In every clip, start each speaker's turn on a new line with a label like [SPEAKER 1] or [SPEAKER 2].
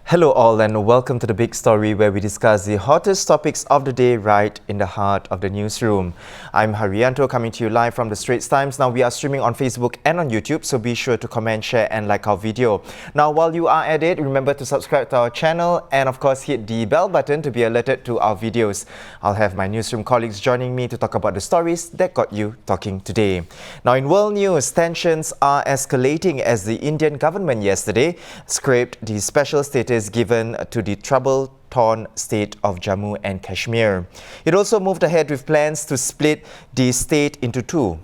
[SPEAKER 1] Hello all and welcome to The Big Story, where we discuss the hottest topics of the day right in the heart of the newsroom. I'm Haryanto, coming to you live from the Straits Times. Now we are streaming on Facebook and on YouTube, so be sure to comment, share and like our video. Now while you are at it, remember to subscribe to our channel and of course hit the bell button to be alerted to our videos. I'll have my newsroom colleagues joining me to talk about the stories that got you talking today. Now in world news, tensions are escalating as the Indian government yesterday scrapped the special status given to the trouble-torn state of Jammu and Kashmir. It also moved ahead with plans to split the state into two,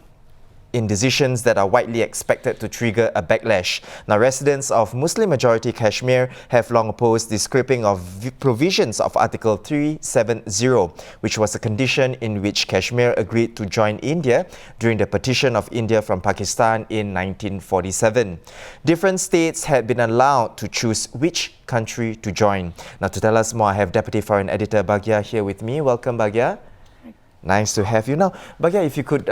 [SPEAKER 1] in decisions that are widely expected to trigger a backlash. Now, residents of Muslim-majority Kashmir have long opposed the scrapping of provisions of Article 370, which was a condition in which Kashmir agreed to join India during the partition of India from Pakistan in 1947. Different states had been allowed to choose which country to join. Now, to tell us more, I have Deputy Foreign Editor Bhagya here with me. Welcome, Bhagya. Nice to have you. Now, Bhagya, if you could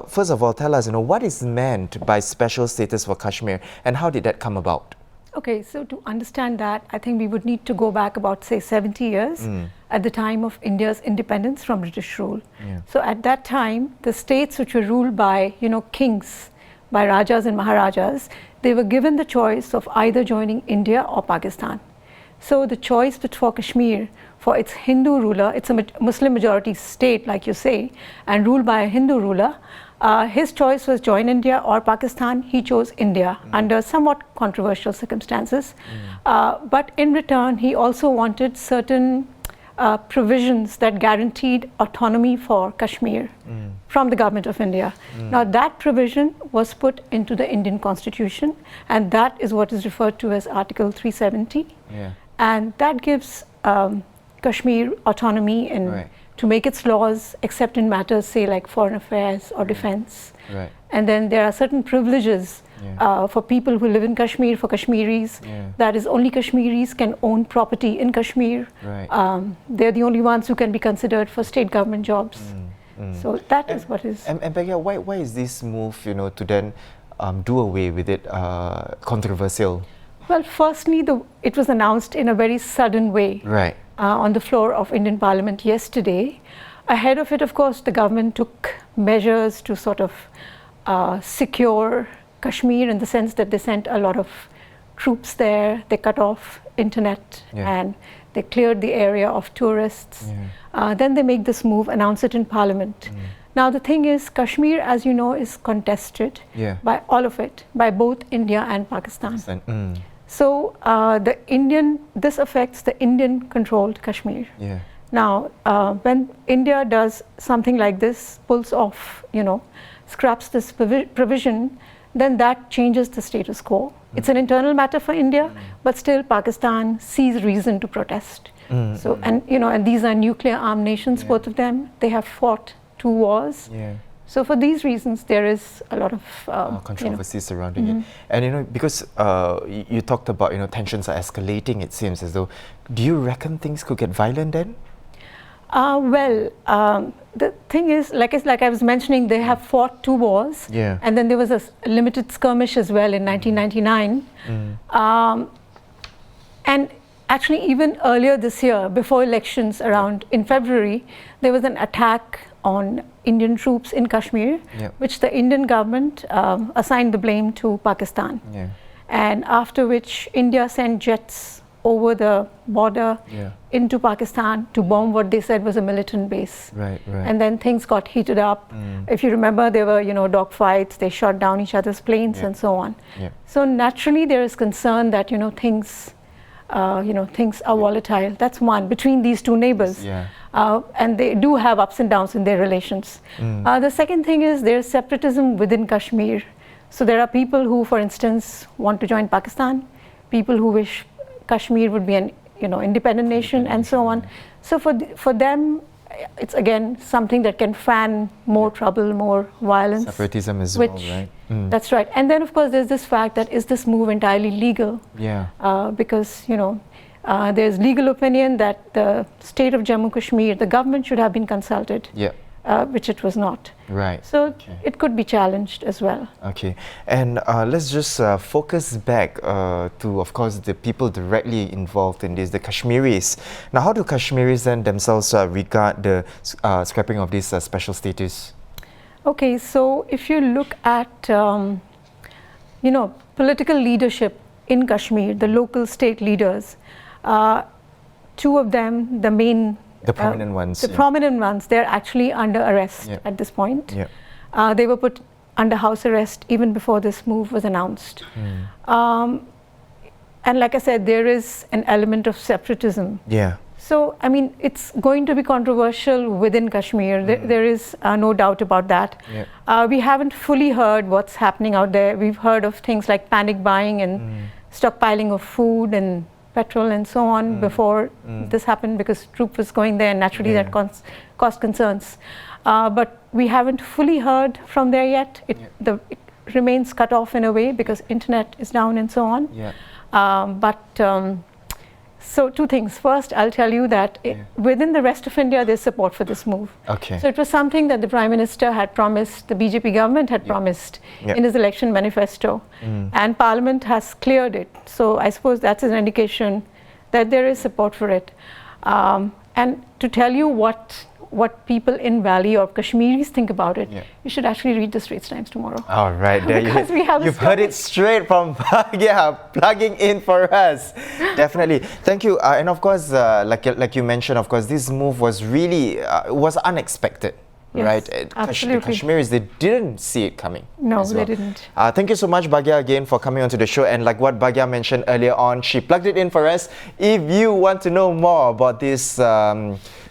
[SPEAKER 1] first of all tell us, what is meant by special status for Kashmir and how did that come about?
[SPEAKER 2] Okay, so to understand that, I think we would need to go back about, say, 70 years at the time of India's independence from British rule.
[SPEAKER 1] Yeah.
[SPEAKER 2] So at that time, the states which were ruled by, kings, by Rajas and Maharajas, they were given the choice of either joining India or Pakistan. So the choice for Kashmir, for its Hindu ruler, it's a Muslim majority state, like you say, and ruled by a Hindu ruler. His choice was join India or Pakistan. He chose India under somewhat controversial circumstances. But in return, he also wanted certain provisions that guaranteed autonomy for Kashmir from the government of India. Now that provision was put into the Indian constitution, and that is what is referred to as Article 370.
[SPEAKER 1] Yeah.
[SPEAKER 2] And that gives Kashmir autonomy to make its laws, except in matters, say, like foreign affairs or defense.
[SPEAKER 1] Right.
[SPEAKER 2] And then there are certain privileges for people who live in Kashmir, for Kashmiris. That is, only Kashmiris can own property in Kashmir.
[SPEAKER 1] Right.
[SPEAKER 2] They're the only ones who can be considered for state government jobs. So that is what is.
[SPEAKER 1] And Bhagya, why is this move, to then do away with it controversial?
[SPEAKER 2] Well, firstly, it was announced in a very sudden way.
[SPEAKER 1] Right.
[SPEAKER 2] On the floor of Indian Parliament yesterday. Ahead of it, of course, the government took measures to sort of secure Kashmir, in the sense that they sent a lot of troops there, they cut off internet, and they cleared the area of tourists. Then they make this move, announce it in Parliament. Now the thing is, Kashmir, as you know, is contested by all of it, by both India and Pakistan. So this affects the Indian-controlled Kashmir. Now, when India does something like this, pulls off, scraps this provision, then that changes the status quo. It's an internal matter for India, but still Pakistan sees reason to protest. So, and these are nuclear-armed nations, both of them. They have fought 2 wars. So for these reasons, there is a lot of
[SPEAKER 1] controversy surrounding it. And because you talked about tensions are escalating, it seems as though. Do you reckon things could get violent then?
[SPEAKER 2] The thing is, like I was mentioning, they have fought 2 wars, and then there was a limited skirmish as well in 1999. And actually, even earlier this year, before elections, around in February, there was an attack on Indian troops in Kashmir, which the Indian government assigned the blame to Pakistan. And after which India sent jets over the border into Pakistan to bomb what they said was a militant base. And then things got heated up. If you remember, there were dog fights, they shot down each other's planes and so on. So naturally there is concern that things are volatile. That's one, between these 2 neighbors. And they do have ups and downs in their relations. The second thing is there's separatism within Kashmir. So there are people who, for instance, want to join Pakistan, people who wish Kashmir would be an independent nation, and so on. So for them, it's again something that can fan more trouble, more violence.
[SPEAKER 1] Separatism as well, right?
[SPEAKER 2] That's right. And then of course there's this fact that, is this move entirely legal? Because there's legal opinion that the state of Jammu Kashmir, the government should have been consulted. which it was not.
[SPEAKER 1] Right.
[SPEAKER 2] So
[SPEAKER 1] Okay.
[SPEAKER 2] it could be challenged as well.
[SPEAKER 1] Okay, and let's just focus back to, of course, the people directly involved in this, the Kashmiris. Now, how do Kashmiris then themselves regard the scrapping of this special status?
[SPEAKER 2] Okay, so if you look at, political leadership in Kashmir, the local state leaders, two of them, the main...
[SPEAKER 1] The prominent ones.
[SPEAKER 2] The prominent ones, they're actually under arrest at this point.
[SPEAKER 1] Yeah.
[SPEAKER 2] They were put under house arrest even before this move was announced. And like I said, there is an element of separatism.
[SPEAKER 1] Yeah.
[SPEAKER 2] So, I mean, it's going to be controversial within Kashmir. There is no doubt about that.
[SPEAKER 1] Yeah.
[SPEAKER 2] We haven't fully heard what's happening out there. We've heard of things like panic buying and stockpiling of food and petrol and so on before this happened, because troop was going there, and naturally that caused concerns. But we haven't fully heard from there yet. It remains cut off in a way because internet is down and so on.
[SPEAKER 1] Yeah.
[SPEAKER 2] So two things. First, I'll tell you that within the rest of India, there's support for this move.
[SPEAKER 1] Okay.
[SPEAKER 2] So it was something that the Prime Minister had promised, the BJP government had promised in his election manifesto, and Parliament has cleared it. So I suppose that's an indication that there is support for it. And to tell you what people in Valley or Kashmiris think about it, you should actually read the Straits Times tomorrow.
[SPEAKER 1] All right, there
[SPEAKER 2] Because we have
[SPEAKER 1] you've heard it straight from Bhagya, plugging in for us. Definitely. Thank you. And of course, like you mentioned, of course, this move was really was unexpected.
[SPEAKER 2] Yes,
[SPEAKER 1] right?
[SPEAKER 2] absolutely.
[SPEAKER 1] The Kashmiris, they didn't see it coming.
[SPEAKER 2] No,
[SPEAKER 1] as well.
[SPEAKER 2] they didn't.
[SPEAKER 1] Thank you so much, Bhagya, again for coming onto the show. And like what Bhagya mentioned earlier on, she plugged it in for us. If you want to know more about this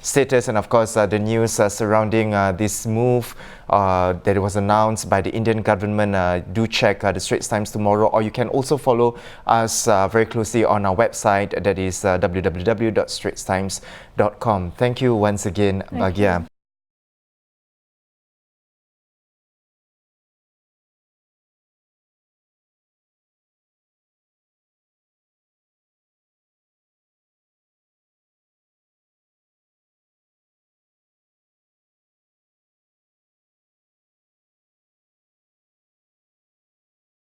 [SPEAKER 1] status and of course the news surrounding this move that was announced by the Indian government, do check the Straits Times tomorrow, or you can also follow us very closely on our website, that is www.straitstimes.com. Thank you once again, Bhagya.